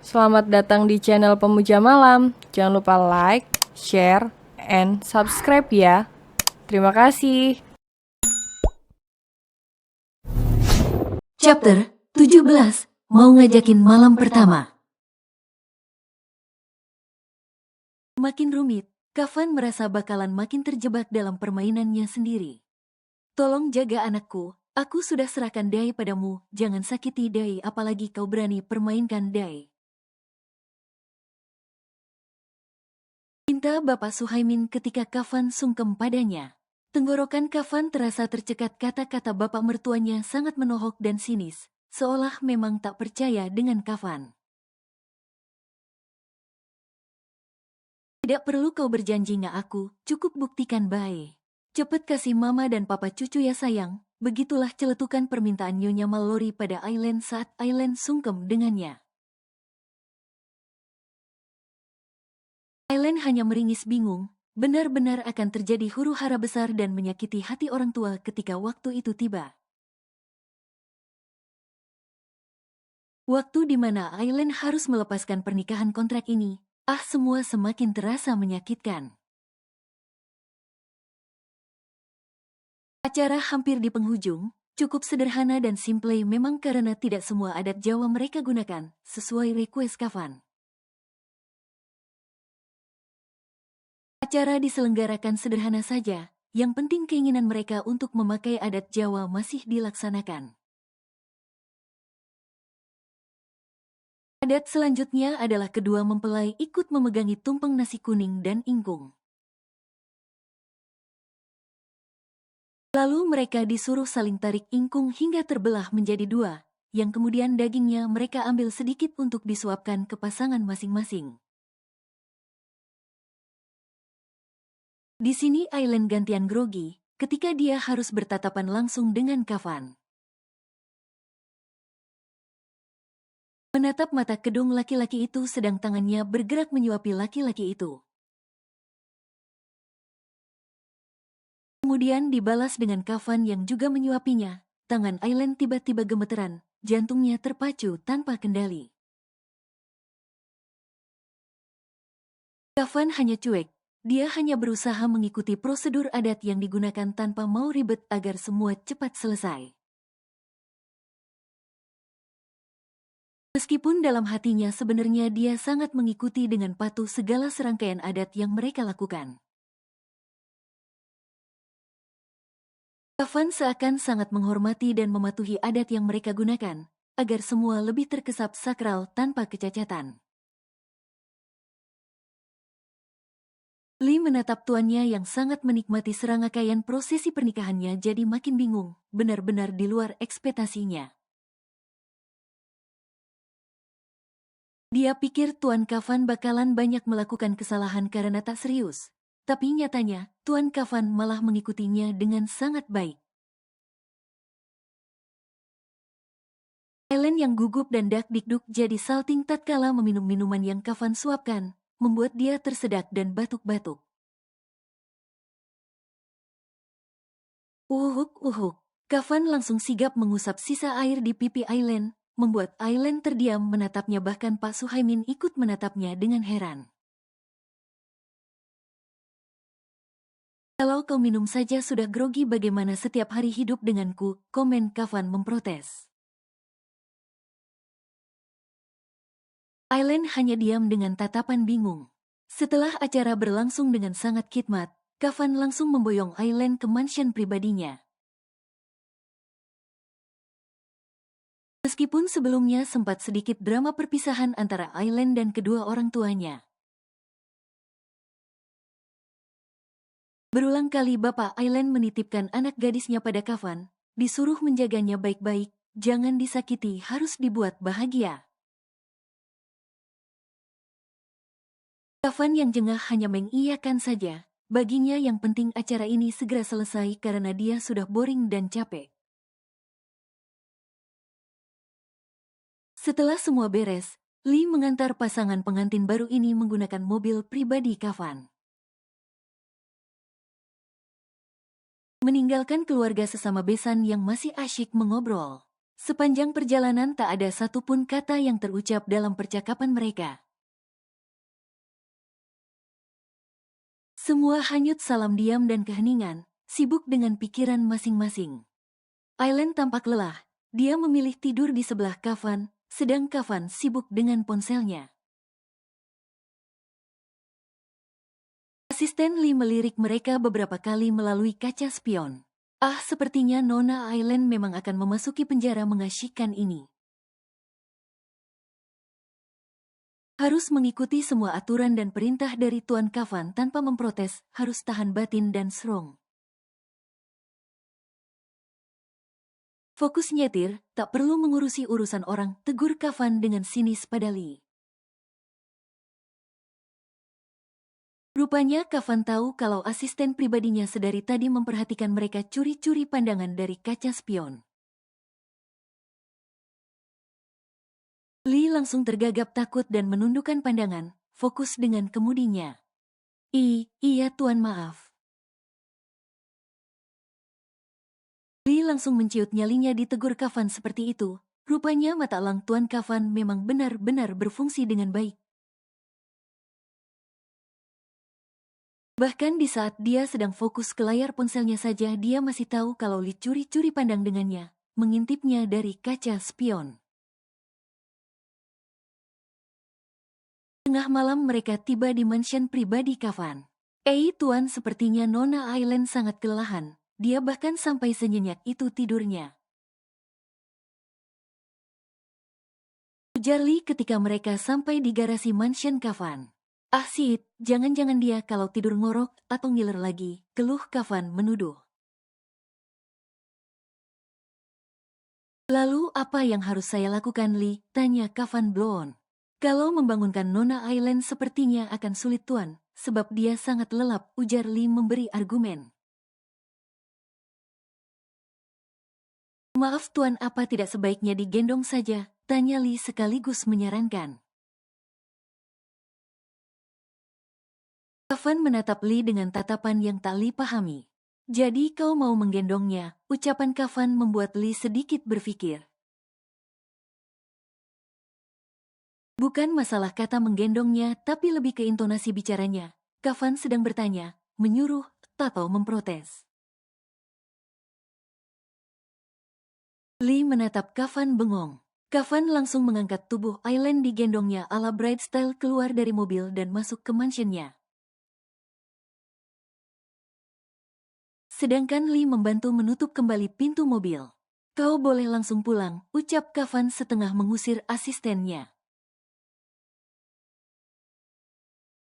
Selamat datang di channel Pemuja Malam. Jangan lupa like, share, and subscribe ya. Terima kasih. Chapter 17, mau ngajakin malam pertama. Makin rumit, Kafan merasa bakalan makin terjebak dalam permainannya sendiri. Tolong jaga anakku, aku sudah serahkan Dai padamu, jangan sakiti Dai apalagi kau berani permainkan Dai. Minta Bapak Suhaimin ketika Kafan sungkem padanya. Tenggorokan Kafan terasa tercekat, kata-kata bapak mertuanya sangat menohok dan sinis, seolah memang tak percaya dengan Kafan. Tidak perlu kau berjanji nggak aku, cukup buktikan bae. Cepet kasih mama dan papa cucu ya sayang. Begitulah celetukan permintaan Nyonya Mallory pada Aileen saat Aileen sungkem dengannya. Aileen hanya meringis bingung, benar-benar akan terjadi huru-hara besar dan menyakiti hati orang tua ketika waktu itu tiba. Waktu di mana Aileen harus melepaskan pernikahan kontrak ini, semua semakin terasa menyakitkan. Acara hampir di penghujung, cukup sederhana dan simple memang karena tidak semua adat Jawa mereka gunakan, sesuai request Kafan. Acara diselenggarakan sederhana saja, yang penting keinginan mereka untuk memakai adat Jawa masih dilaksanakan. Adat selanjutnya adalah kedua mempelai ikut memegangi tumpeng nasi kuning dan ingkung. Lalu mereka disuruh saling tarik ingkung hingga terbelah menjadi dua, yang kemudian dagingnya mereka ambil sedikit untuk disuapkan ke pasangan masing-masing. Di sini Aileen gantian grogi, ketika dia harus bertatapan langsung dengan Kafan. Menatap mata kedung laki-laki itu sedang tangannya bergerak menyuapi laki-laki itu. Kemudian dibalas dengan Kafan yang juga menyuapinya, tangan Aileen tiba-tiba gemeteran, jantungnya terpacu tanpa kendali. Kafan hanya cuek. Dia hanya berusaha mengikuti prosedur adat yang digunakan tanpa mau ribet agar semua cepat selesai. Meskipun dalam hatinya sebenarnya dia sangat mengikuti dengan patuh segala serangkaian adat yang mereka lakukan. Kafan seakan sangat menghormati dan mematuhi adat yang mereka gunakan, agar semua lebih terkesan sakral tanpa kecacatan. Lee menatap tuannya yang sangat menikmati serangkaian prosesi pernikahannya jadi makin bingung, benar-benar di luar ekspektasinya. Dia pikir Tuan Kafan bakalan banyak melakukan kesalahan karena tak serius, tapi nyatanya Tuan Kafan malah mengikutinya dengan sangat baik. Ellen yang gugup dan dak-dikduk jadi salting tatkala meminum minuman yang Kafan suapkan, membuat dia tersedak dan batuk-batuk. Uhuk. Kafan langsung sigap mengusap sisa air di pipi Aileen, membuat Aileen terdiam menatapnya, bahkan Pak Suhaimin ikut menatapnya dengan heran. Kalau kau minum saja sudah grogi, bagaimana setiap hari hidup denganku, komen Kafan memprotes. Aileen hanya diam dengan tatapan bingung. Setelah acara berlangsung dengan sangat khidmat, Kafan langsung memboyong Aileen ke mansion pribadinya. Meskipun sebelumnya sempat sedikit drama perpisahan antara Aileen dan kedua orang tuanya. Berulang kali Bapak Aileen menitipkan anak gadisnya pada Kafan, disuruh menjaganya baik-baik, jangan disakiti, harus dibuat bahagia. Kafan yang jengah hanya mengiyakan saja, baginya yang penting acara ini segera selesai karena dia sudah boring dan capek. Setelah semua beres, Lee mengantar pasangan pengantin baru ini menggunakan mobil pribadi Kafan. Meninggalkan keluarga sesama besan yang masih asyik mengobrol. Sepanjang perjalanan tak ada satupun kata yang terucap dalam percakapan mereka. Semua hanyut salam diam dan keheningan, sibuk dengan pikiran masing-masing. Aileen tampak lelah. Dia memilih tidur di sebelah Kafan, sedang Kafan sibuk dengan ponselnya. Asisten Lee melirik mereka beberapa kali melalui kaca spion. Ah, sepertinya Nona Aileen memang akan memasuki penjara mengasyikkan ini. Harus mengikuti semua aturan dan perintah dari Tuan Kafan tanpa memprotes, harus tahan batin dan strong. Fokus nyetir, tak perlu mengurusi urusan orang, tegur Kafan dengan sinis pada Lee. Rupanya Kafan tahu kalau asisten pribadinya sedari tadi memperhatikan mereka curi-curi pandangan dari kaca spion. Lee langsung tergagap takut dan menundukkan pandangan, fokus dengan kemudinya. Iya Tuan, maaf. Lee langsung menciut nyalinya ditegur Kafan seperti itu. Rupanya mata elang Tuan Kafan memang benar-benar berfungsi dengan baik. Bahkan di saat dia sedang fokus ke layar ponselnya saja, dia masih tahu kalau Lee curi-curi pandang dengannya, mengintipnya dari kaca spion. Tengah malam mereka tiba di mansion pribadi Kafan. Tuan, sepertinya Nona Aileen sangat kelelahan. Dia bahkan sampai senyenyak itu tidurnya. Ujar Lee ketika mereka sampai di garasi mansion Kafan. Ah Sid, jangan-jangan dia kalau tidur ngorok atau ngiler lagi, keluh Kafan menuduh. Lalu apa yang harus saya lakukan Lee? Tanya Kafan Blon. Kalau membangunkan Nona Aileen sepertinya akan sulit Tuan, sebab dia sangat lelap, ujar Lee memberi argumen. Maaf Tuan, apa tidak sebaiknya digendong saja? Tanya Lee sekaligus menyarankan. Kafan menatap Lee dengan tatapan yang tak Lee pahami. Jadi kau mau menggendongnya? Ucapan Kafan membuat Lee sedikit berpikir. Bukan masalah kata menggendongnya, tapi lebih ke intonasi bicaranya. Kafan sedang bertanya, menyuruh, atau memprotes. Lee menatap Kafan bengong. Kafan langsung mengangkat tubuh Aileen digendongnya ala bride style keluar dari mobil dan masuk ke mansionnya. Sedangkan Lee membantu menutup kembali pintu mobil. Kau boleh langsung pulang, ucap Kafan setengah mengusir asistennya.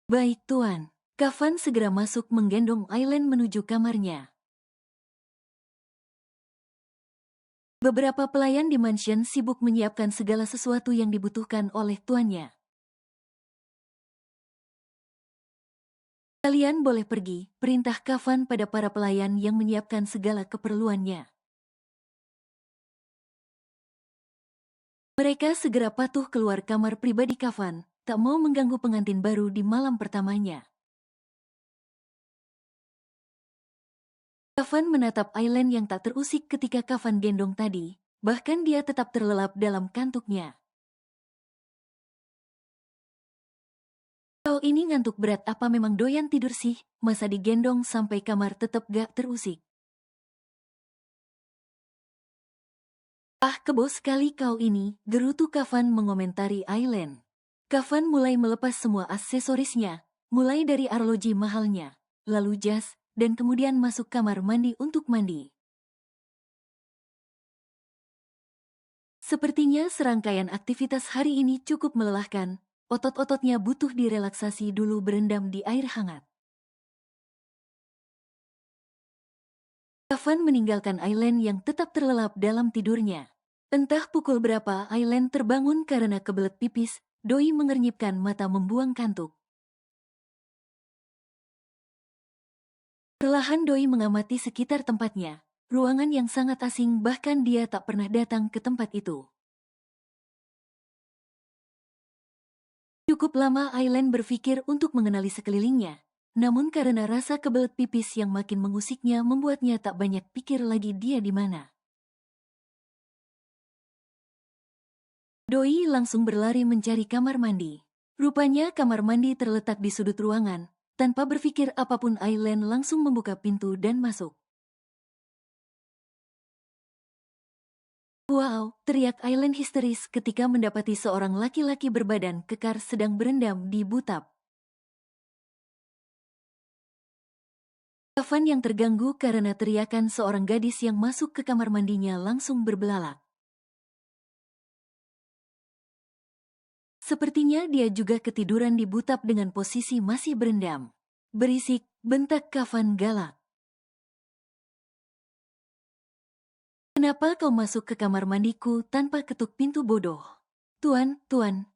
Baik Tuan. Kafan segera masuk menggendong Aileen menuju kamarnya. Beberapa pelayan di mansion sibuk menyiapkan segala sesuatu yang dibutuhkan oleh tuannya. Kalian boleh pergi, perintah Kafan pada para pelayan yang menyiapkan segala keperluannya. Mereka segera patuh keluar kamar pribadi Kafan, tak mau mengganggu pengantin baru di malam pertamanya. Kafan menatap Aileen yang tak terusik ketika Kafan gendong tadi, bahkan dia tetap terlelap dalam kantuknya. Kau ini ngantuk berat apa memang doyan tidur sih? Masa digendong sampai kamar tetap gak terusik? Ah, kebo sekali kau ini, gerutu Kafan mengomentari Aileen. Kafan mulai melepas semua aksesorisnya, mulai dari arloji mahalnya, lalu jas, dan kemudian masuk kamar mandi untuk mandi. Sepertinya serangkaian aktivitas hari ini cukup melelahkan. Otot-ototnya butuh direlaksasi dulu berendam di air hangat. Kafan meninggalkan Aileen yang tetap terlelap dalam tidurnya. Entah pukul berapa Aileen terbangun karena kebelet pipis, Doi mengernyitkan mata membuang kantuk. Perlahan Doi mengamati sekitar tempatnya, ruangan yang sangat asing bahkan dia tak pernah datang ke tempat itu. Cukup lama Aileen berpikir untuk mengenali sekelilingnya, namun karena rasa kebelet pipis yang makin mengusiknya membuatnya tak banyak pikir lagi dia di mana. Doi langsung berlari mencari kamar mandi. Rupanya kamar mandi terletak di sudut ruangan. Tanpa berpikir apapun, Aileen langsung membuka pintu dan masuk. Wow, teriak Aileen histeris ketika mendapati seorang laki-laki berbadan kekar sedang berendam di bathtub. Kafan yang terganggu karena teriakan seorang gadis yang masuk ke kamar mandinya langsung berbelalak. Sepertinya dia juga ketiduran di bathtub dengan posisi masih berendam. Berisik, bentak Kafan galak. Kenapa kau masuk ke kamar mandiku tanpa ketuk pintu, bodoh? Tuan,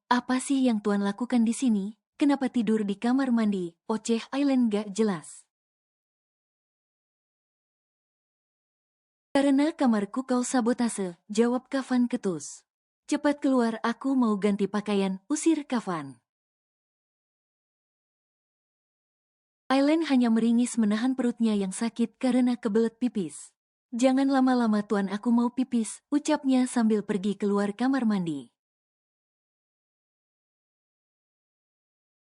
apa sih yang Tuan lakukan di sini? Kenapa tidur di kamar mandi? Oceh Aileen gak jelas. Karena kamarku kau sabotase, jawab Kafan ketus. Cepat keluar, aku mau ganti pakaian, usir Kafan. Aileen hanya meringis menahan perutnya yang sakit karena kebelet pipis. Jangan lama-lama tuan, aku mau pipis, ucapnya sambil pergi keluar kamar mandi.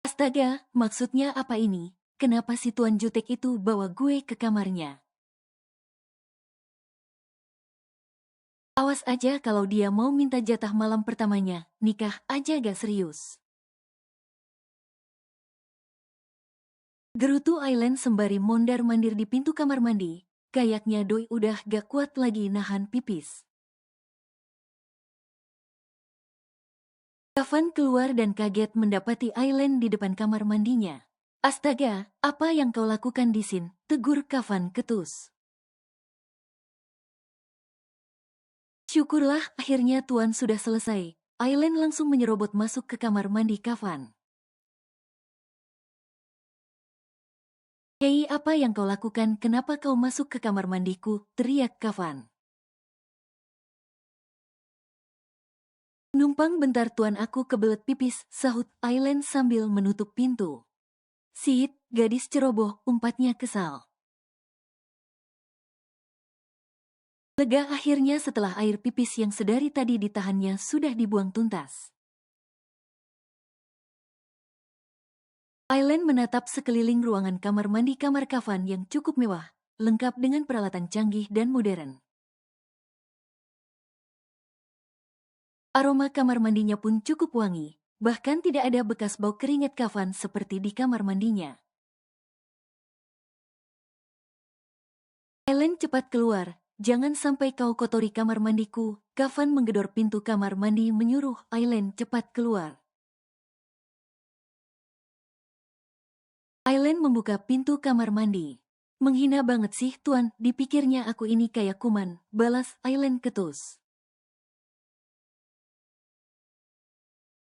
Astaga, maksudnya apa ini? Kenapa si tuan jutek itu bawa gue ke kamarnya? Awas aja kalau dia mau minta jatah malam pertamanya, nikah aja gak serius. Gerutu Aileen sembari mondar-mandir di pintu kamar mandi, kayaknya doi udah gak kuat lagi nahan pipis. Kafan keluar dan kaget mendapati Aileen di depan kamar mandinya. Astaga, apa yang kau lakukan di sini? Tegur Kafan ketus. Syukurlah akhirnya tuan sudah selesai. Aileen langsung menyerobot masuk ke kamar mandi Kafan. Hei, apa yang kau lakukan? Kenapa kau masuk ke kamar mandiku? Teriak Kafan. Numpang bentar tuan, aku kebelet pipis, sahut Aileen sambil menutup pintu. Sit, gadis ceroboh, umpatnya kesal. Lega akhirnya setelah air pipis yang sedari tadi ditahannya sudah dibuang tuntas. Aileen menatap sekeliling ruangan kamar mandi kamar Kafan yang cukup mewah, lengkap dengan peralatan canggih dan modern. Aroma kamar mandinya pun cukup wangi, bahkan tidak ada bekas bau keringat Kafan seperti di kamar mandinya. Aileen cepat keluar, jangan sampai kau kotori kamar mandiku. Kafan menggedor pintu kamar mandi menyuruh Aileen cepat keluar. Aileen membuka pintu kamar mandi. Menghina banget sih tuan, dipikirnya aku ini kayak kuman, balas Aileen ketus.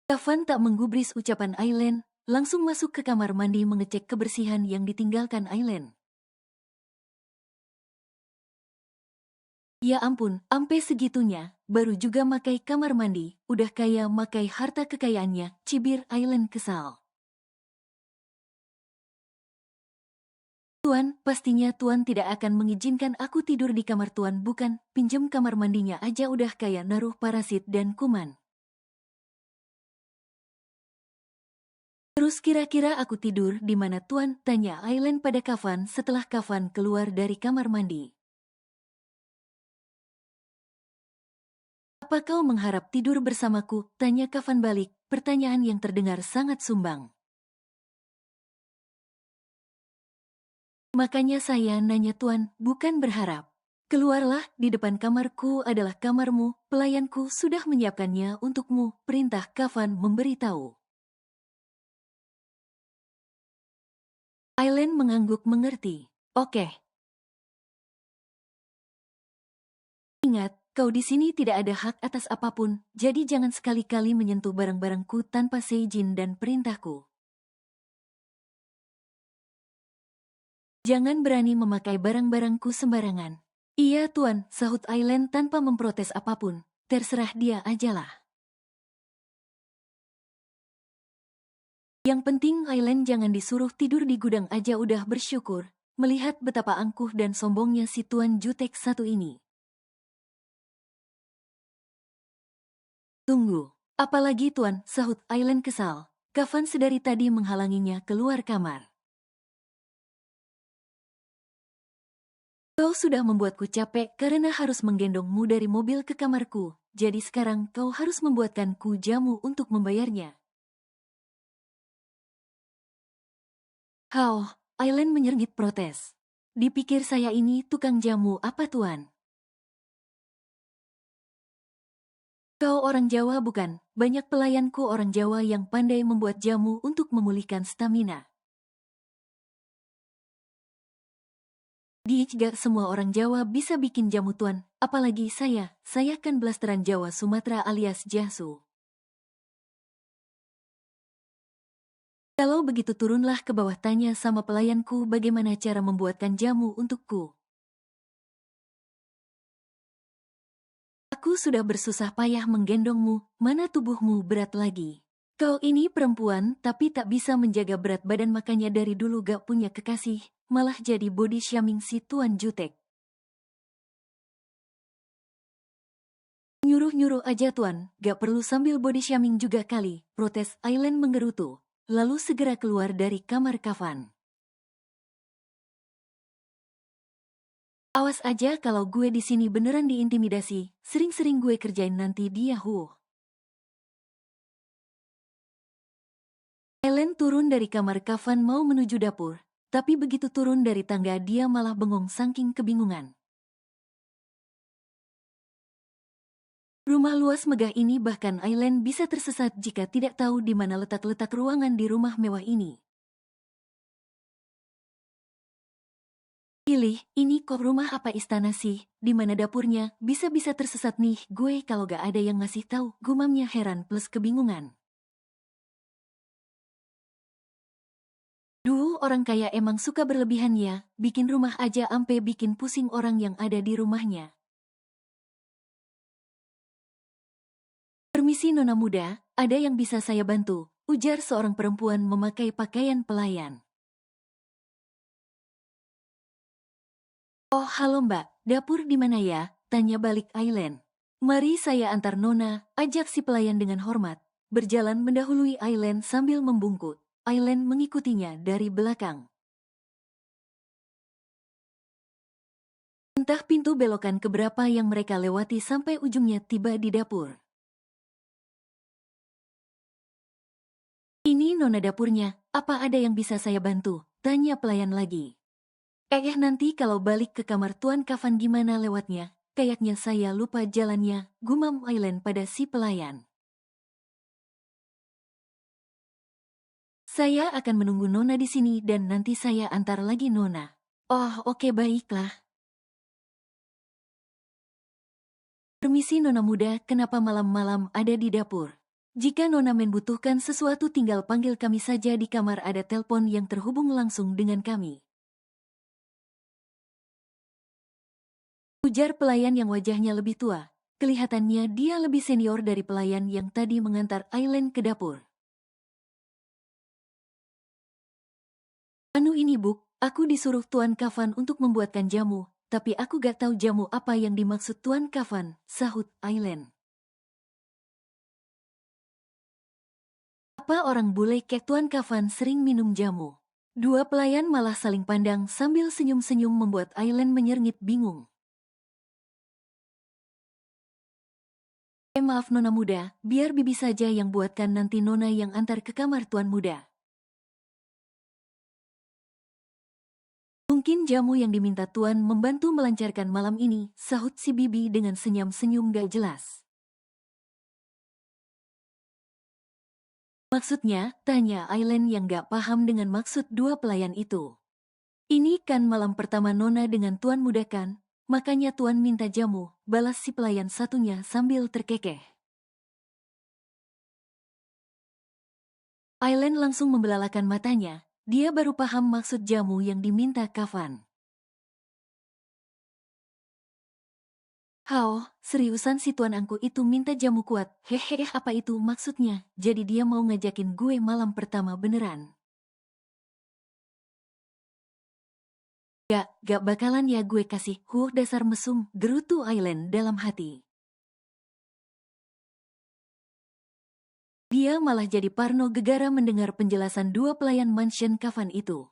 Kafan tak menggubris ucapan Aileen, langsung masuk ke kamar mandi mengecek kebersihan yang ditinggalkan Aileen. Ya ampun, ampe segitunya, baru juga makai kamar mandi, udah kaya makai harta kekayaannya, cibir Aileen kesal. Tuan, pastinya tuan tidak akan mengizinkan aku tidur di kamar tuan, bukan? Pinjem kamar mandinya aja udah kaya naruh parasit dan kuman. Terus kira-kira aku tidur di mana tuan? Tanya Aileen pada Kafan setelah Kafan keluar dari kamar mandi. Apa kau mengharap tidur bersamaku? Tanya Kafan balik, pertanyaan yang terdengar sangat sumbang. Makanya saya nanya tuan, bukan berharap. Keluarlah, di depan kamarku adalah kamarmu, pelayanku sudah menyiapkannya untukmu, perintah Kafan memberitahu. Aileen mengangguk mengerti. Oke. Ingat, kau di sini tidak ada hak atas apapun, jadi jangan sekali-kali menyentuh barang-barangku tanpa seizin dan perintahku. Jangan berani memakai barang-barangku sembarangan. Iya tuan, sahut Aileen tanpa memprotes apapun. Terserah dia ajalah. Yang penting Aileen jangan disuruh tidur di gudang aja udah bersyukur, melihat betapa angkuh dan sombongnya si tuan jutek satu ini. Tunggu, apalagi tuan, sahut Aileen kesal. Kafan sedari tadi menghalanginya keluar kamar. Kau sudah membuatku capek karena harus menggendongmu dari mobil ke kamarku, jadi sekarang kau harus membuatkanku jamu untuk membayarnya. Hao, Aileen menyergit protes. Dipikir saya ini tukang jamu apa tuan? Kau orang Jawa bukan? Banyak pelayanku orang Jawa yang pandai membuat jamu untuk memulihkan stamina. Gak semua orang Jawa bisa bikin jamu tuan, apalagi saya kan blasteran Jawa Sumatera alias Jasu. Kalau begitu turunlah ke bawah tanya sama pelayanku bagaimana cara membuatkan jamu untukku. Aku sudah bersusah payah menggendongmu, mana tubuhmu berat lagi. Kau ini perempuan tapi tak bisa menjaga berat badan makanya dari dulu gak punya kekasih, malah jadi body shaming si Tuan Jutek. Nyuruh-nyuruh aja tuan, gak perlu sambil body shaming juga kali, protes Aileen menggerutu, lalu segera keluar dari kamar Kafan. Awas aja kalau gue di sini beneran diintimidasi, sering-sering gue kerjain nanti dia Aileen turun dari kamar Kafan mau menuju dapur, tapi begitu turun dari tangga dia malah bengong saking kebingungan. Rumah luas megah ini bahkan Aileen bisa tersesat jika tidak tahu di mana letak-letak ruangan di rumah mewah ini. Pilih, ini kok rumah apa istana sih? Di mana dapurnya? Bisa-bisa tersesat nih gue kalau gak ada yang ngasih tahu. Gumamnya heran plus kebingungan. Duh, orang kaya emang suka berlebihan ya. Bikin rumah aja ampe bikin pusing orang yang ada di rumahnya. Permisi nona muda, ada yang bisa saya bantu? Ujar seorang perempuan memakai pakaian pelayan. Oh, halo mbak, dapur di mana ya? Tanya balik Aileen. Mari saya antar nona, ajak si pelayan dengan hormat. Berjalan mendahului Aileen sambil membungkuk. Aileen mengikutinya dari belakang. Entah pintu belokan keberapa yang mereka lewati sampai ujungnya tiba di dapur. Ini nona dapurnya, apa ada yang bisa saya bantu? Tanya pelayan lagi. Nanti kalau balik ke kamar Tuan Kafan gimana lewatnya? Kayaknya saya lupa jalannya, gumam Aileen pada si pelayan. Saya akan menunggu nona di sini dan nanti saya antar lagi nona. Oh, oke baiklah. Permisi nona muda, kenapa malam-malam ada di dapur? Jika nona membutuhkan sesuatu tinggal panggil kami saja di kamar ada telepon yang terhubung langsung dengan kami. Ujar pelayan yang wajahnya lebih tua. Kelihatannya dia lebih senior dari pelayan yang tadi mengantar Aileen ke dapur. Anu ini Buk, aku disuruh Tuan Kafan untuk membuatkan jamu, tapi aku gak tahu jamu apa yang dimaksud Tuan Kafan, sahut Aileen. Apa orang bule kayak Tuan Kafan sering minum jamu? Dua pelayan malah saling pandang sambil senyum-senyum membuat Aileen menyerngit bingung. Maaf nona muda, biar bibi saja yang buatkan nanti nona yang antar ke kamar tuan muda. Mungkin jamu yang diminta tuan membantu melancarkan malam ini, sahut si bibi dengan senyum-senyum gak jelas. Maksudnya, tanya Aileen yang gak paham dengan maksud dua pelayan itu. Ini kan malam pertama nona dengan tuan muda kan, makanya tuan minta jamu, balas si pelayan satunya sambil terkekeh. Aileen langsung membelalakan matanya, dia baru paham maksud jamu yang diminta Kafan. Hao, seriusan si tuan angku itu minta jamu kuat, hehehe apa itu maksudnya, jadi dia mau ngajakin gue malam pertama beneran. Gak bakalan ya gue kasih, dasar mesum, gerutu Aileen dalam hati. Dia malah jadi parno gegara mendengar penjelasan dua pelayan mansion Kafan itu.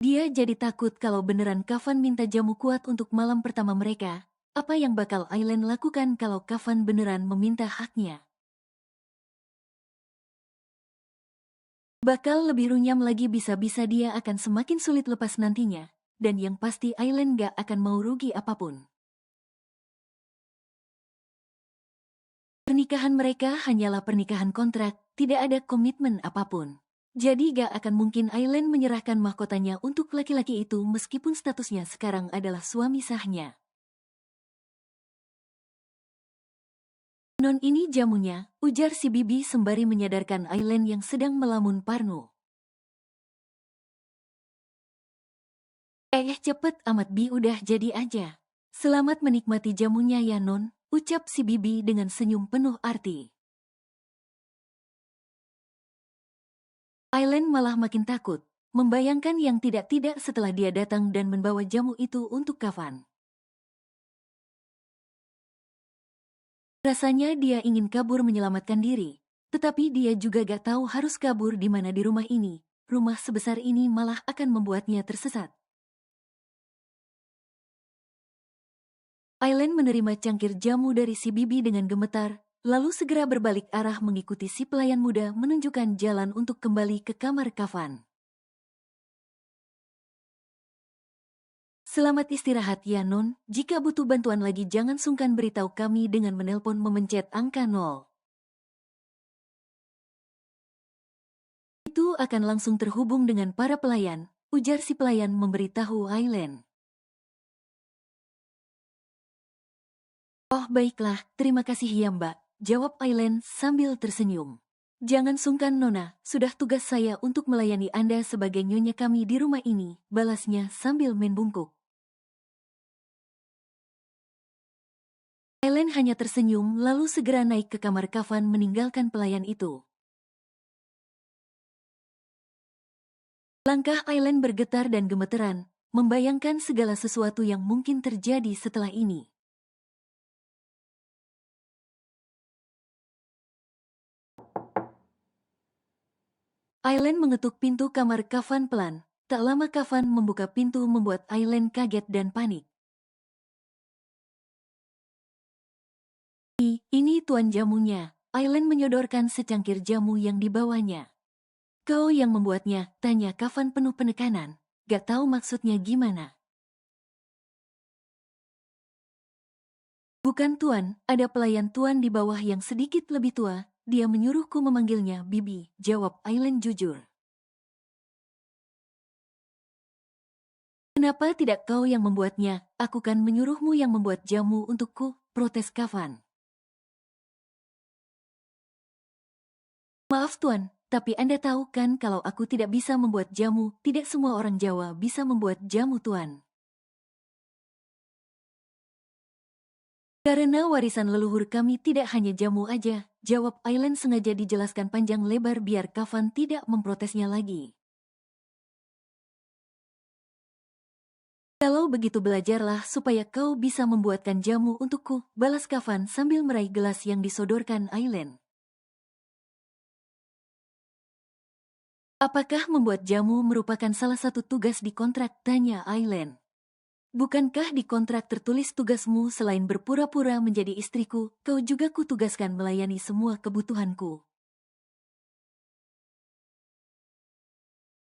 Dia jadi takut kalau beneran Kafan minta jamu kuat untuk malam pertama mereka. Apa yang bakal Aileen lakukan kalau Kafan beneran meminta haknya? Bakal lebih runyam lagi, bisa-bisa dia akan semakin sulit lepas nantinya. Dan yang pasti Aileen gak akan mau rugi apapun. Pernikahan mereka hanyalah pernikahan kontrak, tidak ada komitmen apapun. Jadi gak akan mungkin Aileen menyerahkan mahkotanya untuk laki-laki itu meskipun statusnya sekarang adalah suami sahnya. Non, ini jamunya, ujar si Bibi sembari menyadarkan Aileen yang sedang melamun parno. Cepet amat Bi, udah jadi aja. Selamat menikmati jamunya ya Non, ucap si Bibi dengan senyum penuh arti. Aileen malah makin takut, membayangkan yang tidak-tidak setelah dia datang dan membawa jamu itu untuk Kafan. Rasanya dia ingin kabur menyelamatkan diri, tetapi dia juga gak tahu harus kabur di mana di rumah ini. Rumah sebesar ini malah akan membuatnya tersesat. Aileen menerima cangkir jamu dari si Bibi dengan gemetar, lalu segera berbalik arah mengikuti si pelayan muda menunjukkan jalan untuk kembali ke kamar Kafan. Selamat istirahat ya Non, jika butuh bantuan lagi jangan sungkan beritahu kami dengan menelpon memencet angka 0. Itu akan langsung terhubung dengan para pelayan, ujar si pelayan memberitahu Aileen. Oh baiklah, terima kasih ya Mbak, jawab Aileen sambil tersenyum. Jangan sungkan Nona, sudah tugas saya untuk melayani Anda sebagai nyonya kami di rumah ini, balasnya sambil main bungkuk. Aileen hanya tersenyum lalu segera naik ke kamar Kafan meninggalkan pelayan itu. Langkah Aileen bergetar dan gemeteran, membayangkan segala sesuatu yang mungkin terjadi setelah ini. Aileen mengetuk pintu kamar Kafan pelan. Tak lama Kafan membuka pintu membuat Aileen kaget dan panik. Ini tuan jamunya. Aileen menyodorkan secangkir jamu yang dibawanya. Kau yang membuatnya, tanya Kafan penuh penekanan. Gak tahu maksudnya gimana. Bukan tuan, ada pelayan tuan di bawah yang sedikit lebih tua. Dia menyuruhku memanggilnya Bibi, jawab Aileen jujur. Kenapa tidak kau yang membuatnya? Aku kan menyuruhmu yang membuat jamu untukku, protes Kafan. Maaf tuan, tapi Anda tahu kan kalau aku tidak bisa membuat jamu, tidak semua orang Jawa bisa membuat jamu tuan. Karena warisan leluhur kami tidak hanya jamu aja, jawab Aileen sengaja dijelaskan panjang lebar biar Kafan tidak memprotesnya lagi. Kalau begitu belajarlah supaya kau bisa membuatkan jamu untukku, balas Kafan sambil meraih gelas yang disodorkan Aileen. Apakah membuat jamu merupakan salah satu tugas di kontrak? Tanya Aileen. Bukankah di kontrak tertulis tugasmu selain berpura-pura menjadi istriku, kau juga kutugaskan melayani semua kebutuhanku?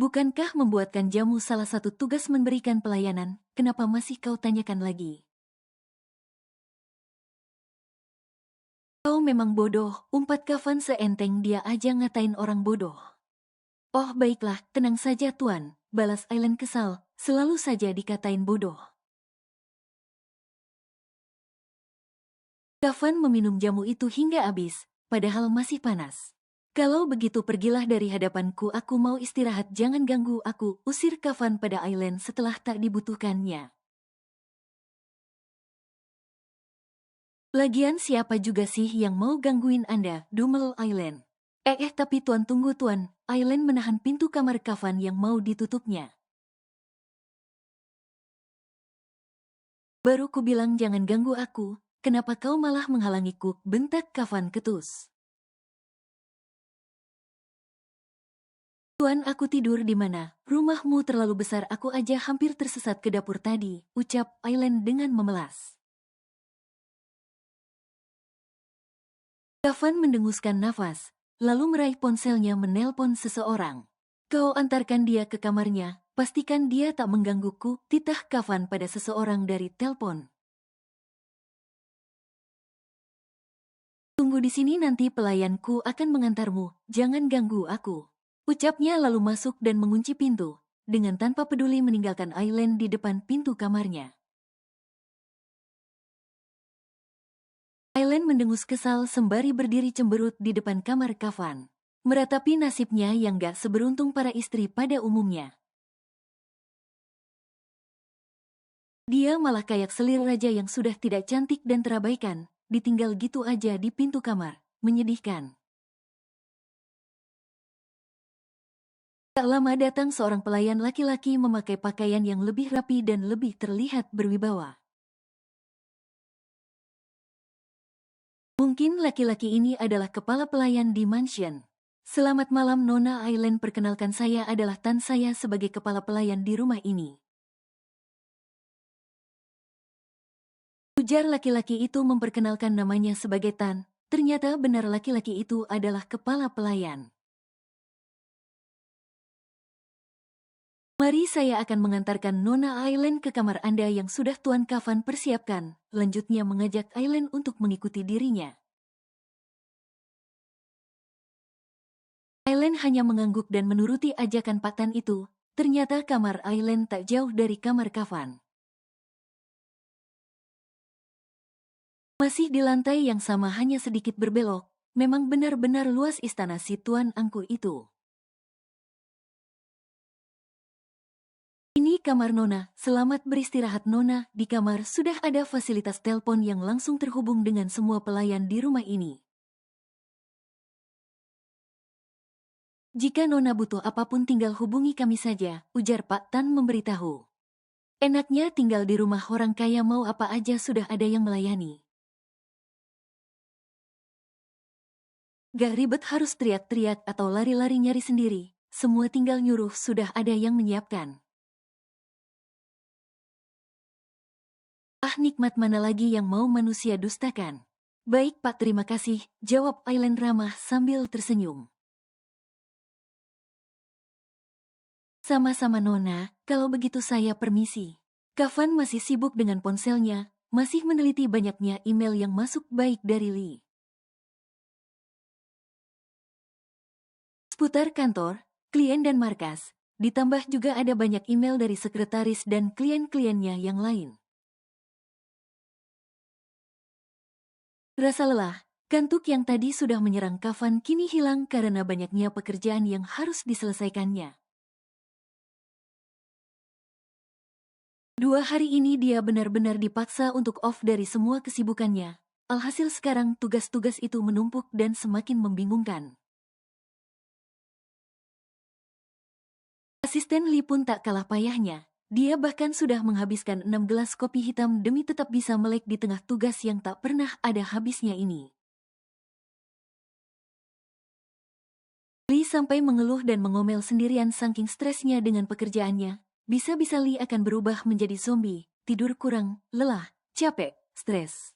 Bukankah membuatkan jamu salah satu tugas memberikan pelayanan? Kenapa masih kau tanyakan lagi? Kau memang bodoh, umpat Kafan seenteng dia aja ngatain orang bodoh. Oh baiklah, tenang saja tuan, balas Aileen kesal, selalu saja dikatain bodoh. Kafan meminum jamu itu hingga habis, padahal masih panas. Kalau begitu pergilah dari hadapanku, aku mau istirahat, jangan ganggu aku, usir Kafan pada Aileen setelah tak dibutuhkannya. Lagian siapa juga sih yang mau gangguin Anda, dumel Aileen. Tapi tuan tunggu tuan, Aileen menahan pintu kamar Kafan yang mau ditutupnya. Baru ku bilang jangan ganggu aku, kenapa kau malah menghalangiku? Bentak Kafan ketus. Tuan, aku tidur di mana? Rumahmu terlalu besar, aku aja hampir tersesat ke dapur tadi, ucap Aileen dengan memelas. Kafan mendenguskan nafas, lalu meraih ponselnya menelpon seseorang. Kau antarkan dia ke kamarnya, pastikan dia tak menggangguku, titah Kafan pada seseorang dari telepon. Tunggu di sini, nanti pelayanku akan mengantarmu, jangan ganggu aku. Ucapnya lalu masuk dan mengunci pintu, dengan tanpa peduli meninggalkan Aileen di depan pintu kamarnya. Aileen mendengus kesal sembari berdiri cemberut di depan kamar Kafan, meratapi nasibnya yang gak seberuntung para istri pada umumnya. Dia malah kayak selir raja yang sudah tidak cantik dan terabaikan, ditinggal gitu aja di pintu kamar, menyedihkan. Tak lama datang seorang pelayan laki-laki memakai pakaian yang lebih rapi dan lebih terlihat berwibawa. Mungkin laki-laki ini adalah kepala pelayan di mansion. Selamat malam Nona Aileen, perkenalkan saya adalah Tan, saya sebagai kepala pelayan di rumah ini. Ujar laki-laki itu memperkenalkan namanya sebagai Tan. Ternyata benar laki-laki itu adalah kepala pelayan. Mari saya akan mengantarkan Nona Aileen ke kamar Anda yang sudah Tuan Kafan persiapkan. Lanjutnya mengajak Aileen untuk mengikuti dirinya. Aileen hanya mengangguk dan menuruti ajakan Pak Tan itu. Ternyata kamar Aileen tak jauh dari kamar Kafan. Masih di lantai yang sama, hanya sedikit berbelok. Memang benar-benar luas istana si Tuan Angku itu. Ini kamar Nona, selamat beristirahat Nona. Di kamar sudah ada fasilitas telepon yang langsung terhubung dengan semua pelayan di rumah ini. Jika Nona butuh apapun tinggal hubungi kami saja, ujar Pak Tan memberitahu. Enaknya tinggal di rumah orang kaya, mau apa aja sudah ada yang melayani. Gak ribet harus teriak-teriak atau lari-lari nyari sendiri, semua tinggal nyuruh, sudah ada yang menyiapkan. Ah, nikmat mana lagi yang mau manusia dustakan. Baik Pak, terima kasih, jawab Aileen ramah sambil tersenyum. Sama-sama Nona, kalau begitu saya permisi. Kafan masih sibuk dengan ponselnya, masih meneliti banyaknya email yang masuk baik dari Lee. Seputar kantor, klien dan markas, ditambah juga ada banyak email dari sekretaris dan klien-kliennya yang lain. Rasa lelah, kantuk yang tadi sudah menyerang Kafan kini hilang karena banyaknya pekerjaan yang harus diselesaikannya. 2 hari ini dia benar-benar dipaksa untuk off dari semua kesibukannya. Alhasil sekarang tugas-tugas itu menumpuk dan semakin membingungkan. Asisten Lee pun tak kalah payahnya. Dia bahkan sudah menghabiskan 6 gelas kopi hitam demi tetap bisa melek di tengah tugas yang tak pernah ada habisnya ini. Lee sampai mengeluh dan mengomel sendirian saking stresnya dengan pekerjaannya. Bisa-bisa Lee akan berubah menjadi zombie, tidur kurang, lelah, capek, stres.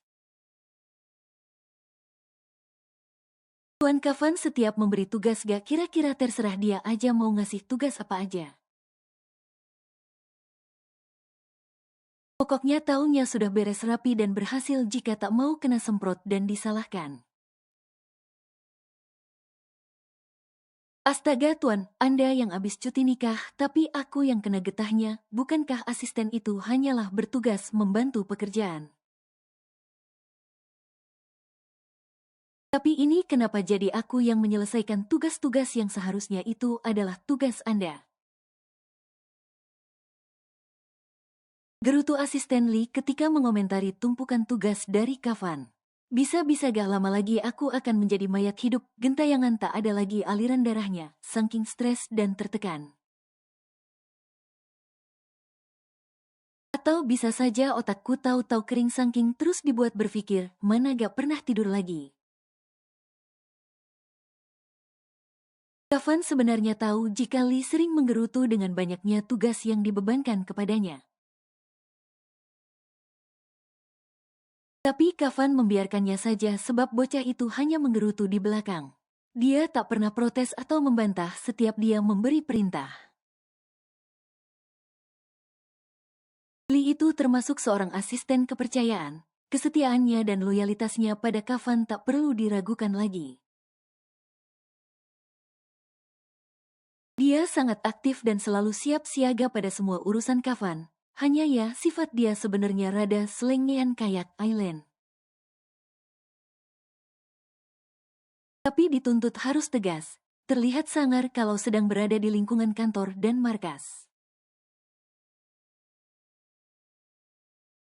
Tuan Kafan setiap memberi tugas gak kira-kira terserah dia aja mau ngasih tugas apa aja. Pokoknya tahunnya sudah beres rapi dan berhasil, jika tak mau kena semprot dan disalahkan. Astaga Tuan, Anda yang abis cuti nikah, tapi aku yang kena getahnya. Bukankah asisten itu hanyalah bertugas membantu pekerjaan? Tapi ini kenapa jadi aku yang menyelesaikan tugas-tugas yang seharusnya itu adalah tugas Anda? Gerutu asisten Lee ketika mengomentari tumpukan tugas dari Kafan. Bisa-bisa gak lama lagi aku akan menjadi mayat hidup, gentayangan tak ada lagi aliran darahnya, saking stres dan tertekan. Atau bisa saja otakku tahu-tahu kering saking terus dibuat berpikir, mana gak pernah tidur lagi. Kafan sebenarnya tahu jika Lee sering menggerutu dengan banyaknya tugas yang dibebankan kepadanya. Tapi Kafan membiarkannya saja sebab bocah itu hanya menggerutu di belakang. Dia tak pernah protes atau membantah setiap dia memberi perintah. Lee itu termasuk seorang asisten kepercayaan. Kesetiaannya dan loyalitasnya pada Kafan tak perlu diragukan lagi. Dia sangat aktif dan selalu siap siaga pada semua urusan Kafan. Hanya ya, sifat dia sebenarnya rada selengean kayak Aileen. Tapi dituntut harus tegas. Terlihat sangar kalau sedang berada di lingkungan kantor dan markas.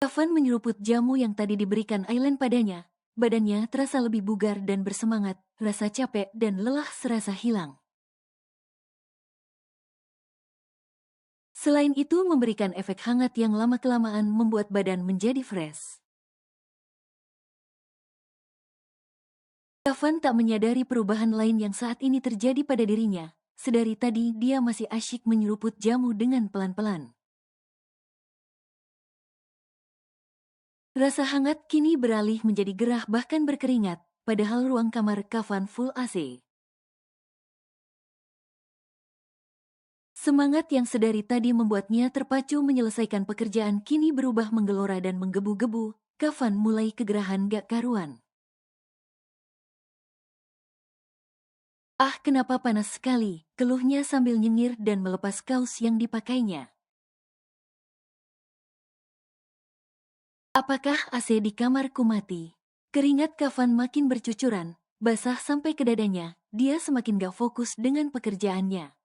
Kafan menyeruput jamu yang tadi diberikan Aileen padanya. Badannya terasa lebih bugar dan bersemangat, rasa capek dan lelah serasa hilang. Selain itu memberikan efek hangat yang lama-kelamaan membuat badan menjadi fresh. Kafan tak menyadari perubahan lain yang saat ini terjadi pada dirinya. Sedari tadi dia masih asyik menyeruput jamu dengan pelan-pelan. Rasa hangat kini beralih menjadi gerah bahkan berkeringat, padahal ruang kamar Kafan full AC. Semangat yang sedari tadi membuatnya terpacu menyelesaikan pekerjaan kini berubah menggelora dan menggebu-gebu. Kafan mulai kegerahan gak karuan. Ah, kenapa panas sekali, keluhnya sambil nyengir dan melepas kaos yang dipakainya. Apakah AC di kamarku mati? Keringat Kafan makin bercucuran, basah sampai ke dadanya, dia semakin gak fokus dengan pekerjaannya.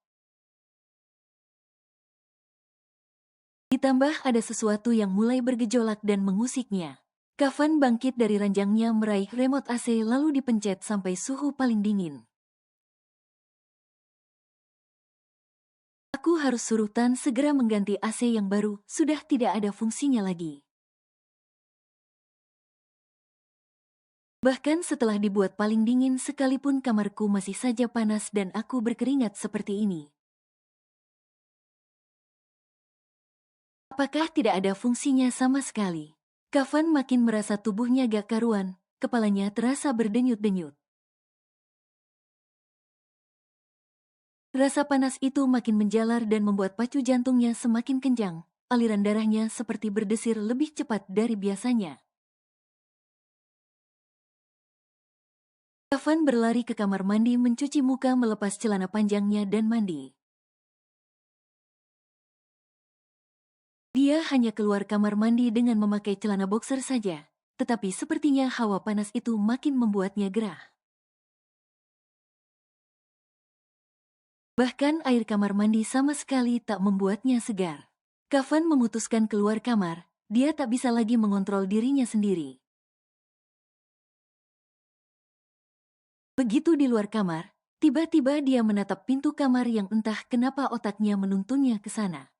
Ditambah ada sesuatu yang mulai bergejolak dan mengusiknya. Kafan bangkit dari ranjangnya meraih remote AC lalu dipencet sampai suhu paling dingin. Aku harus suruh Tan segera mengganti AC yang baru, sudah tidak ada fungsinya lagi. Bahkan setelah dibuat paling dingin sekalipun kamarku masih saja panas dan aku berkeringat seperti ini. Apakah tidak ada fungsinya sama sekali? Kafan makin merasa tubuhnya gak karuan, kepalanya terasa berdenyut-denyut. Rasa panas itu makin menjalar dan membuat pacu jantungnya semakin kencang. Aliran darahnya seperti berdesir lebih cepat dari biasanya. Kafan berlari ke kamar mandi mencuci muka melepas celana panjangnya dan mandi. Dia hanya keluar kamar mandi dengan memakai celana boxer saja, tetapi sepertinya hawa panas itu makin membuatnya gerah. Bahkan air kamar mandi sama sekali tak membuatnya segar. Kafan memutuskan keluar kamar, dia tak bisa lagi mengontrol dirinya sendiri. Begitu di luar kamar, tiba-tiba dia menatap pintu kamar yang entah kenapa otaknya menuntunnya ke sana.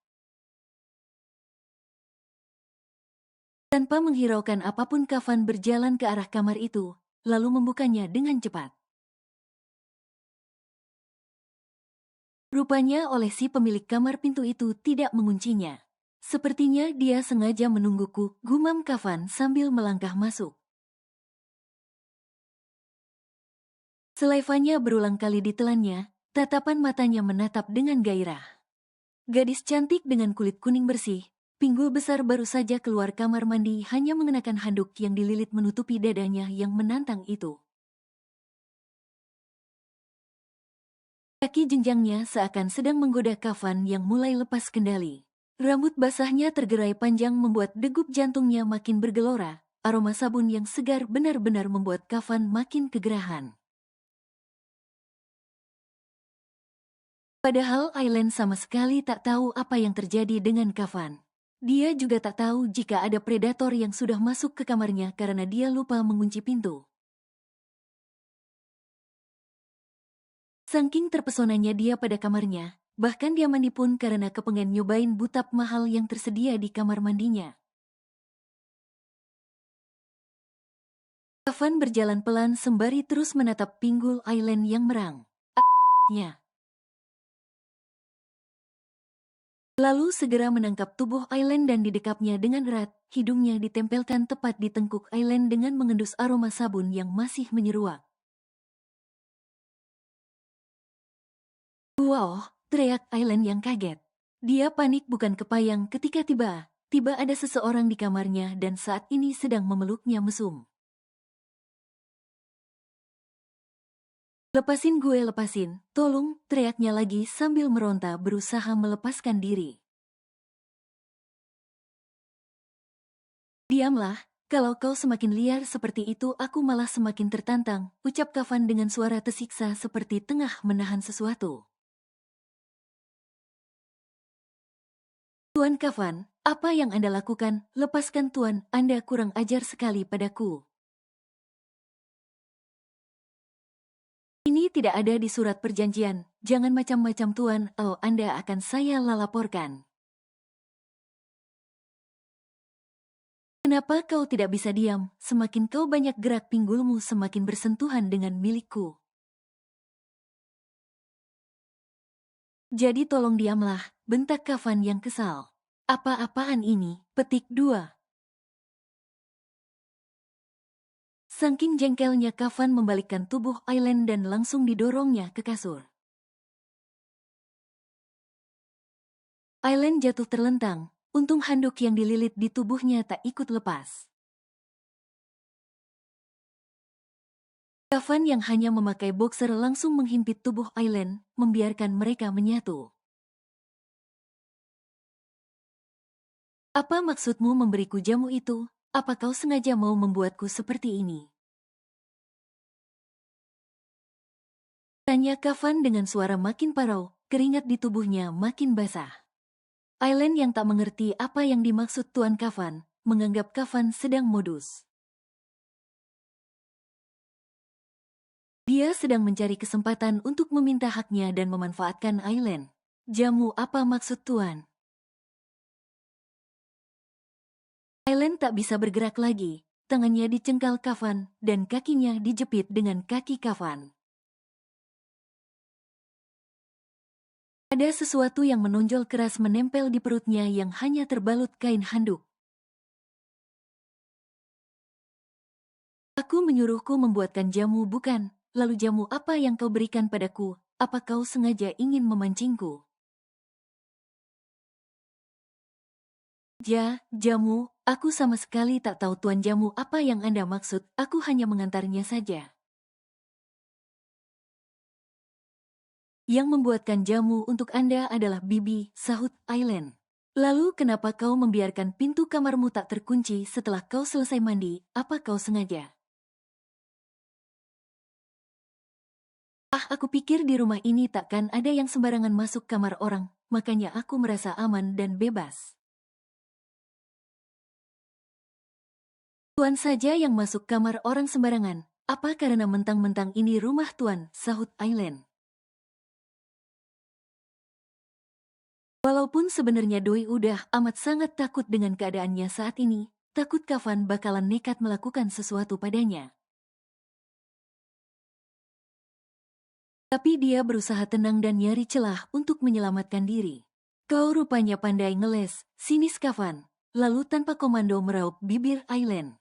Tanpa menghiraukan apapun Kafan berjalan ke arah kamar itu, lalu membukanya dengan cepat. Rupanya oleh si pemilik kamar pintu itu tidak menguncinya. Sepertinya dia sengaja menungguku, gumam Kafan sambil melangkah masuk. Selaifanya berulang kali ditelannya, tatapan matanya menatap dengan gairah. Gadis cantik dengan kulit kuning bersih, pinggul besar baru saja keluar kamar mandi hanya mengenakan handuk yang dililit menutupi dadanya yang menantang itu. Kaki jenjangnya seakan sedang menggoda Kafan yang mulai lepas kendali. Rambut basahnya tergerai panjang membuat degup jantungnya makin bergelora. Aroma sabun yang segar benar-benar membuat Kafan makin kegerahan. Padahal Aileen sama sekali tak tahu apa yang terjadi dengan Kafan. Dia juga tak tahu jika ada predator yang sudah masuk ke kamarnya karena dia lupa mengunci pintu. Saking terpesonanya dia pada kamarnya, Bahkan dia mandi pun karena kepengen nyobain butap mahal yang tersedia di kamar mandinya. Kafan berjalan pelan sembari terus menatap pinggul Aileen yang merang. A**nya. Lalu segera menangkap tubuh Aileen dan didekapnya dengan erat, hidungnya ditempelkan tepat di tengkuk Aileen dengan mengendus aroma sabun yang masih menyeruak. Wow, teriak Aileen yang kaget. Dia panik bukan kepayang ketika tiba ada seseorang di kamarnya dan saat ini sedang memeluknya mesum. Lepasin gue, lepasin, tolong, teriaknya lagi sambil meronta berusaha melepaskan diri. Diamlah, kalau kau semakin liar seperti itu aku malah semakin tertantang, ucap Kafan dengan suara tersiksa seperti tengah menahan sesuatu. Tuan Kafan, apa yang Anda lakukan? Lepaskan Tuan, Anda kurang ajar sekali padaku. Ini tidak ada di surat perjanjian, jangan macam-macam Tuan, Anda akan saya laporkan. Kenapa kau tidak bisa diam? Semakin kau banyak gerak pinggulmu semakin bersentuhan dengan milikku. Jadi tolong diamlah, bentak Kafan yang kesal. Apa-apaan ini? Petik 2. Saking jengkelnya Kafan membalikkan tubuh Aileen dan langsung didorongnya ke kasur. Aileen jatuh terlentang, untung handuk yang dililit di tubuhnya tak ikut lepas. Kafan yang hanya memakai boxer langsung menghimpit tubuh Aileen, membiarkan mereka menyatu. Apa maksudmu memberiku jamu itu? Apa kau sengaja mau membuatku seperti ini? Tanya Kafan dengan suara makin parau, keringat di tubuhnya makin basah. Aileen yang tak mengerti apa yang dimaksud Tuan Kafan, menganggap Kafan sedang modus. Dia sedang mencari kesempatan untuk meminta haknya dan memanfaatkan Aileen. Jamu apa maksud Tuan? Aileen tak bisa bergerak lagi, tangannya dicengkal Kafan dan kakinya dijepit dengan kaki Kafan. Ada sesuatu yang menonjol keras menempel di perutnya yang hanya terbalut kain handuk. Aku menyuruhku membuatkan jamu bukan, lalu jamu apa yang kau berikan padaku? Apa kau sengaja ingin memancingku? Jamu, aku sama sekali tak tahu Tuan jamu apa yang Anda maksud, aku hanya mengantarnya saja. Yang membuatkan jamu untuk Anda adalah Bibi, sahut Aileen. Lalu kenapa kau membiarkan pintu kamarmu tak terkunci setelah kau selesai mandi? Apa kau sengaja? Aku pikir di rumah ini takkan ada yang sembarangan masuk kamar orang, makanya aku merasa aman dan bebas. Tuan saja yang masuk kamar orang sembarangan, apa karena mentang-mentang ini rumah Tuan, sahut Aileen. Walaupun sebenarnya Doi udah amat sangat takut dengan keadaannya saat ini, takut Kafan bakalan nekat melakukan sesuatu padanya. Tapi dia berusaha tenang dan nyari celah untuk menyelamatkan diri. Kau rupanya pandai ngeles, sinis Kafan, lalu tanpa komando meraup bibir Aileen.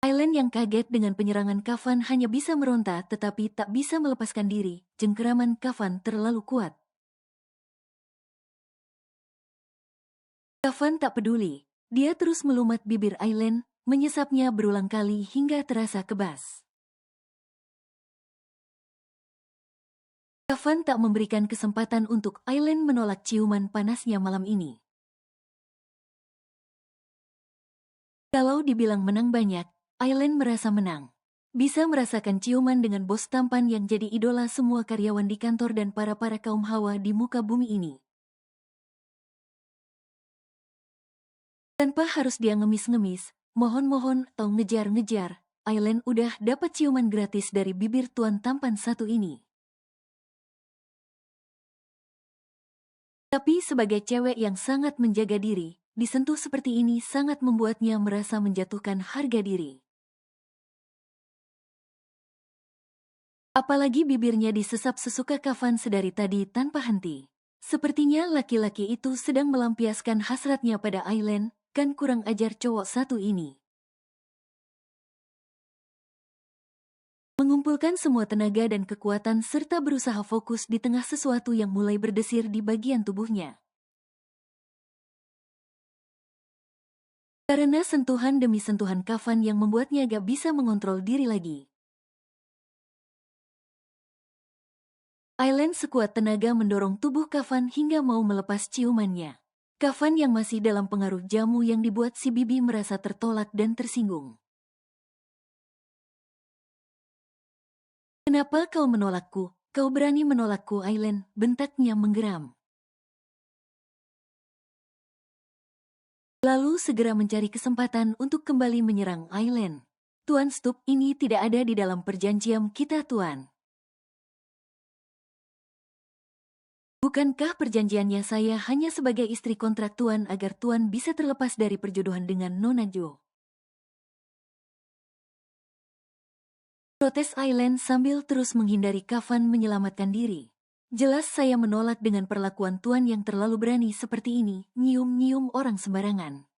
Aileen yang kaget dengan penyerangan Kafan hanya bisa meronta tetapi tak bisa melepaskan diri, cengkeraman Kafan terlalu kuat. Kafan tak peduli, dia terus melumat bibir Aileen, menyesapnya berulang kali hingga terasa kebas. Kafan tak memberikan kesempatan untuk Aileen menolak ciuman panasnya malam ini. Kalau dibilang menang banyak, Aileen merasa menang. Bisa merasakan ciuman dengan bos tampan yang jadi idola semua karyawan di kantor dan para kaum hawa di muka bumi ini. Tanpa harus dia ngemis-ngemis, mohon-mohon atau ngejar-ngejar, Aileen udah dapat ciuman gratis dari bibir tuan tampan satu ini. Tapi sebagai cewek yang sangat menjaga diri, disentuh seperti ini sangat membuatnya merasa menjatuhkan harga diri. Apalagi bibirnya disesap sesuka Kafan sedari tadi tanpa henti. Sepertinya laki-laki itu sedang melampiaskan hasratnya pada Aileen, kan kurang ajar cowok satu ini. Mengumpulkan semua tenaga dan kekuatan serta berusaha fokus di tengah sesuatu yang mulai berdesir di bagian tubuhnya. Karena sentuhan demi sentuhan Kafan yang membuatnya gak bisa mengontrol diri lagi. Aileen sekuat tenaga mendorong tubuh Kafan hingga mau melepas ciumannya. Kafan yang masih dalam pengaruh jamu yang dibuat si Bibi merasa tertolak dan tersinggung. "Kenapa kau menolakku? Kau berani menolakku, Aileen," bentaknya menggeram. Lalu segera mencari kesempatan untuk kembali menyerang Aileen. "Tuan Stup, ini tidak ada di dalam perjanjian kita, Tuan." "Bukankah perjanjiannya saya hanya sebagai istri kontrak Tuan agar Tuan bisa terlepas dari perjodohan dengan Nona Jo?" Protes Aileen sambil terus menghindari Kafan menyelamatkan diri. "Jelas saya menolak dengan perlakuan Tuan yang terlalu berani seperti ini, nyium-nyium orang sembarangan.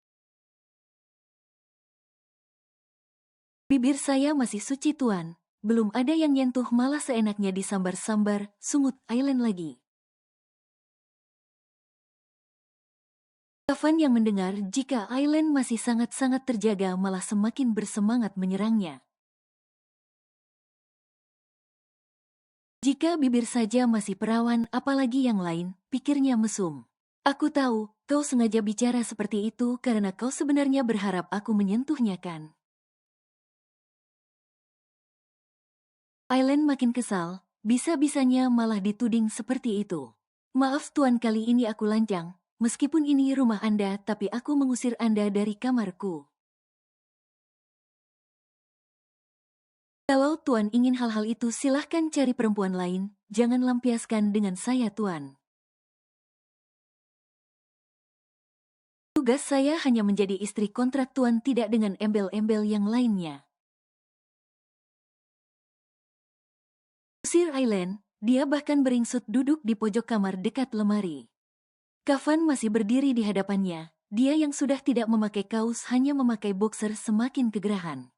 Bibir saya masih suci Tuan, belum ada yang nyentuh malah seenaknya disambar-sambar," sungut Aileen lagi. Kafan yang mendengar jika Aileen masih sangat-sangat terjaga malah semakin bersemangat menyerangnya. "Jika bibir saja masih perawan, apalagi yang lain," pikirnya mesum. "Aku tahu, kau sengaja bicara seperti itu karena kau sebenarnya berharap aku menyentuhnya, kan?" Aileen makin kesal, bisa-bisanya malah dituding seperti itu. "Maaf Tuan, kali ini aku lancang. Meskipun ini rumah Anda, tapi aku mengusir Anda dari kamarku. Kalau Tuan ingin hal-hal itu silahkan cari perempuan lain, jangan lampiaskan dengan saya Tuan. Tugas saya hanya menjadi istri kontrak Tuan, tidak dengan embel-embel yang lainnya." Usir Aileen, dia bahkan beringsut duduk di pojok kamar dekat lemari. Kafan masih berdiri di hadapannya, dia yang sudah tidak memakai kaus hanya memakai boxer semakin kegerahan.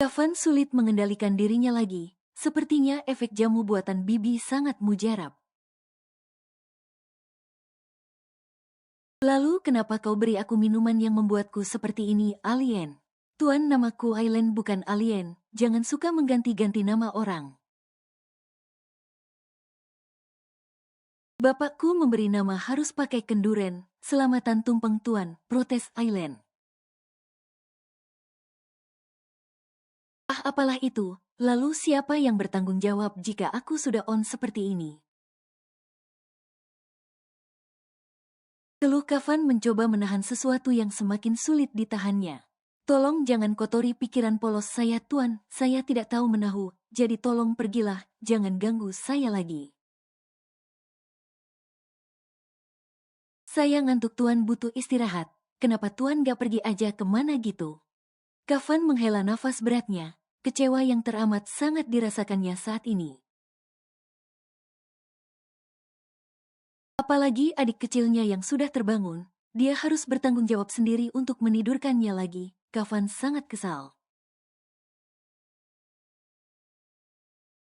Kafan sulit mengendalikan dirinya lagi, sepertinya efek jamu buatan Bibi sangat mujarab. "Lalu kenapa kau beri aku minuman yang membuatku seperti ini, alien?" "Tuan, namaku Aileen bukan alien, jangan suka mengganti-ganti nama orang. Bapakku memberi nama harus pakai kenduren, selamatan tumpeng Tuan," protes Aileen. "Ah, apalah itu, lalu siapa yang bertanggung jawab jika aku sudah on seperti ini?" Keluh Kafan mencoba menahan sesuatu yang semakin sulit ditahannya. "Tolong jangan kotori pikiran polos saya Tuan, saya tidak tahu menahu, jadi tolong pergilah, jangan ganggu saya lagi. Saya ngantuk Tuan, butuh istirahat, kenapa Tuan gak pergi aja kemana gitu?" Kafan menghela nafas beratnya, kecewa yang teramat sangat dirasakannya saat ini. Apalagi adik kecilnya yang sudah terbangun, dia harus bertanggung jawab sendiri untuk menidurkannya lagi. Kafan sangat kesal.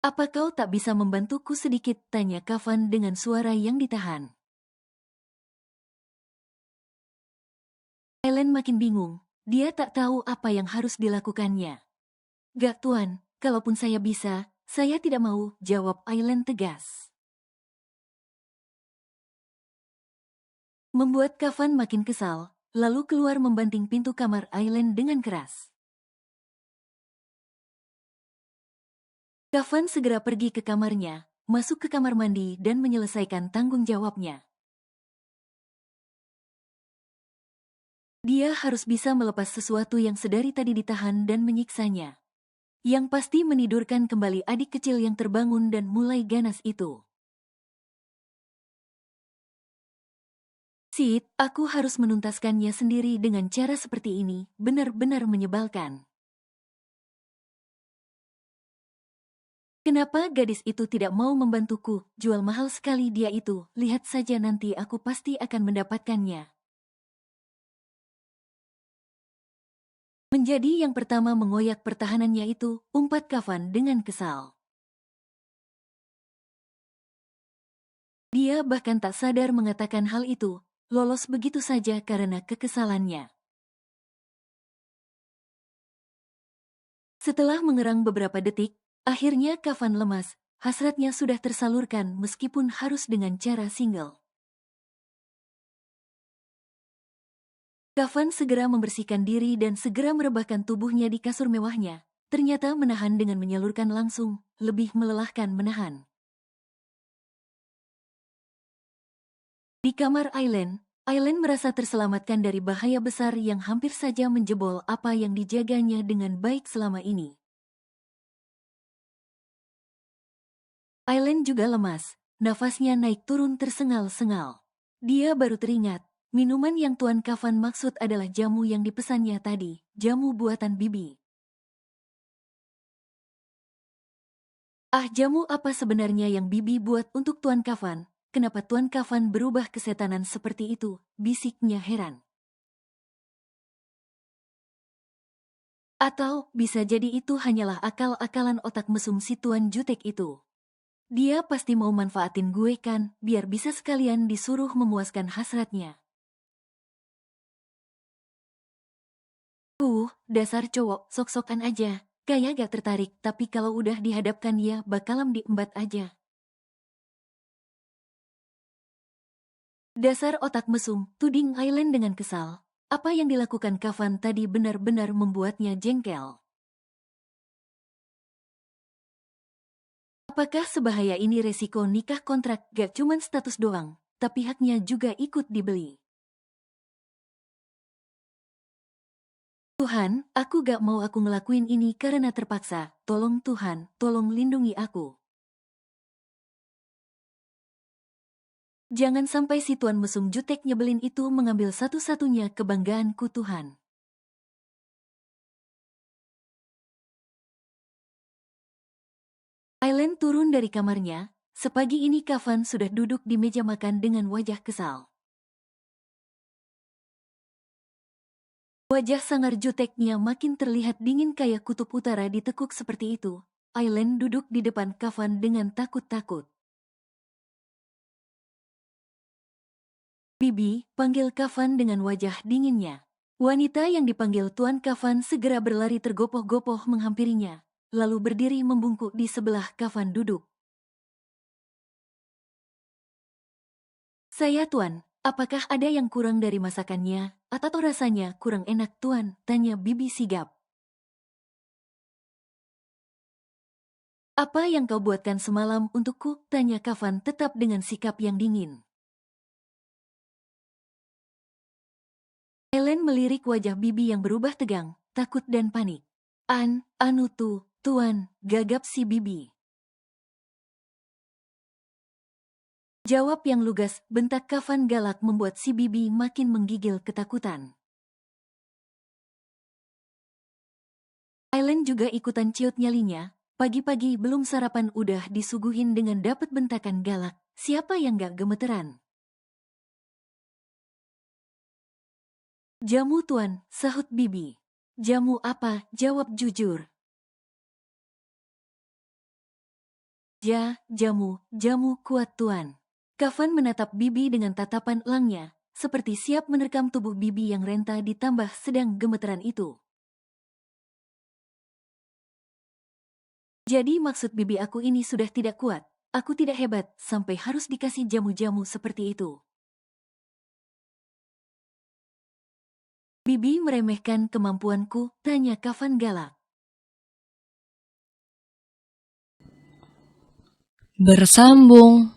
"Apa kau tak bisa membantuku sedikit?" tanya Kafan dengan suara yang ditahan. Aileen makin bingung, dia tak tahu apa yang harus dilakukannya. "Gak Tuan, kalaupun saya bisa, saya tidak mau," jawab Aileen tegas. Membuat Kafan makin kesal, lalu keluar membanting pintu kamar Aileen dengan keras. Kafan segera pergi ke kamarnya, masuk ke kamar mandi dan menyelesaikan tanggung jawabnya. Dia harus bisa melepas sesuatu yang sedari tadi ditahan dan menyiksanya. yang pasti menidurkan kembali adik kecil yang terbangun dan mulai ganas itu. Sid, aku harus menuntaskannya sendiri dengan cara seperti ini, benar-benar menyebalkan. Kenapa gadis itu tidak mau membantuku? Jual mahal sekali dia itu, lihat saja nanti aku pasti akan mendapatkannya. Menjadi yang pertama mengoyak pertahanannya itu, umpat Kafan dengan kesal. Dia bahkan tak sadar mengatakan hal itu, lolos begitu saja karena kekesalannya. Setelah mengerang beberapa detik, akhirnya Kafan lemas, hasratnya sudah tersalurkan meskipun harus dengan cara single. Kafan segera membersihkan diri dan segera merebahkan tubuhnya di kasur mewahnya. Ternyata menahan dengan menyalurkan langsung, lebih melelahkan menahan. Di kamar Aileen merasa terselamatkan dari bahaya besar yang hampir saja menjebol apa yang dijaganya dengan baik selama ini. Aileen juga lemas, nafasnya naik turun tersengal-sengal. Dia baru teringat, minuman yang Tuan Kafan maksud adalah jamu yang dipesannya tadi, jamu buatan Bibi. Ah, jamu apa sebenarnya yang Bibi buat untuk Tuan Kafan? Kenapa Tuan Kafan berubah kesetanan seperti itu? Bisiknya heran. Atau bisa jadi itu hanyalah akal-akalan otak mesum si Tuan Jutek itu. Dia pasti mau manfaatin gue kan, biar bisa sekalian disuruh memuaskan hasratnya. Dasar cowok, sok-sokan aja. Kayak gak tertarik, tapi kalau udah dihadapkan ya bakalan diembat aja. Dasar otak mesum, tuding Aileen dengan kesal. Apa yang dilakukan Kafan tadi benar-benar membuatnya jengkel. Apakah sebahaya ini resiko nikah kontrak gak cuman status doang, tapi haknya juga ikut dibeli? Tuhan, aku gak mau aku ngelakuin ini karena terpaksa. Tolong Tuhan, tolong lindungi aku. Jangan sampai si Tuan mesum jutek nyebelin itu mengambil satu-satunya kebanggaanku Tuhan. Aileen turun dari kamarnya, sepagi ini Kafan sudah duduk di meja makan dengan wajah kesal. Wajah sangar juteknya makin terlihat dingin kayak kutub utara ditekuk seperti itu. Aileen duduk di depan Kafan dengan takut-takut. Bibi, panggil Kafan dengan wajah dinginnya. Wanita yang dipanggil Tuan Kafan segera berlari tergopoh-gopoh menghampirinya, lalu berdiri membungkuk di sebelah Kafan duduk. Saya Tuan, apakah ada yang kurang dari masakannya, atau rasanya kurang enak Tuan? Tanya Bibi sigap. Apa yang kau buatkan semalam untukku? Tanya Kafan tetap dengan sikap yang dingin. Ellen melirik wajah Bibi yang berubah tegang, takut dan panik. Anu Tuan, gagap si Bibi. Jawab yang lugas, bentak Kafan galak membuat si Bibi makin menggigil ketakutan. Ellen juga ikutan ciut nyalinya, pagi-pagi belum sarapan udah disuguhin dengan dapat bentakan galak, siapa yang gak gemeteran? Jamu Tuan, sahut Bibi. Jamu apa? Jawab jujur. Jamu kuat Tuan. Kafan menatap Bibi dengan tatapan elangnya, seperti siap menerkam tubuh Bibi yang renta ditambah sedang gemeteran itu. Jadi maksud Bibi aku ini sudah tidak kuat, aku tidak hebat sampai harus dikasih jamu-jamu seperti itu. Bibi meremehkan kemampuanku, tanya Kafan galak. Bersambung.